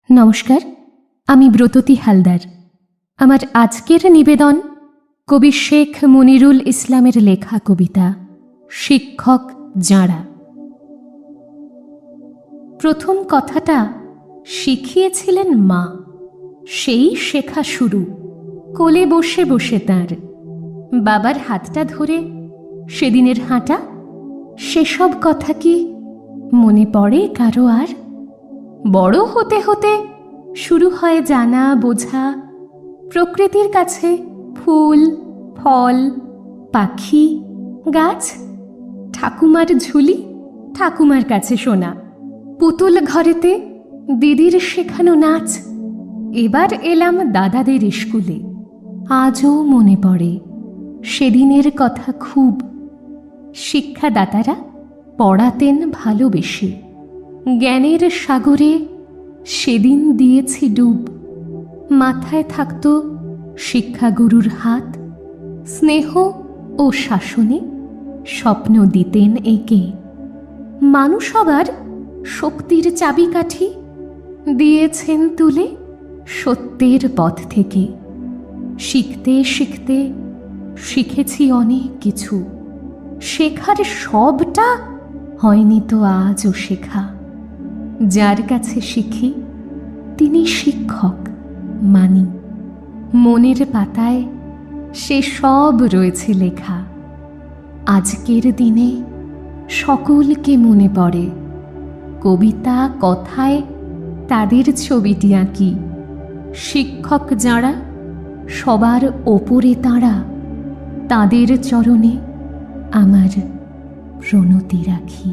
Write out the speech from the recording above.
নমস্কার, আমি ব্রততী হালদার। আমার আজকের নিবেদন কবি শেখ মনিরুল ইসলামের লেখা কবিতা শিক্ষক যাঁরা। প্রথম কথাটা শিখিয়েছিলেন মা, সেই শেখা শুরু কোলে বসে বসে তাঁর। বাবার হাতটা ধরে সেদিনের হাঁটা, সেসব কথা কি মনে পড়ে কারো আর? বড় হতে হতে শুরু হয় জানা বোঝা প্রকৃতির কাছে ফুল, ফল, পাখি, গাছ। ঠাকুমার ঝুলি, ঠাকুমার কাছে শোনা, পুতুল ঘরেতে দিদির শেখানো নাচ। এবার এলাম দাদাদের স্কুলে, আজও মনে পড়ে সেদিনের কথা খুব। শিক্ষাদাতারা পড়াতেন ভালোবেসে, জ্ঞানের সাগরে সেদিন দিয়েছি ডুব। মাথায় থাকত শিক্ষাগুরুর হাত, স্নেহ ও শাসনে স্বপ্ন দিতেন একে। মানুষ হবার শক্তির চাবিকাঠি দিয়েছেন তুলে সত্যের পথ থেকে। শিখতে শিখতে শিখেছি অনেক কিছু, শেখার সবটা হয়নি তো আজও শেখা। যার কাছে শিখি তিনি শিক্ষক মানি, মনের পাতায় সে সব রয়েছে লেখা। আজকের দিনে সকলকে মনে পড়ে, কবিতা কথায় তাদের ছবিটি আঁকি। শিক্ষক যাঁরা সবার ওপরে তাঁরা, তাঁদের চরণে আমার প্রণতি রাখি।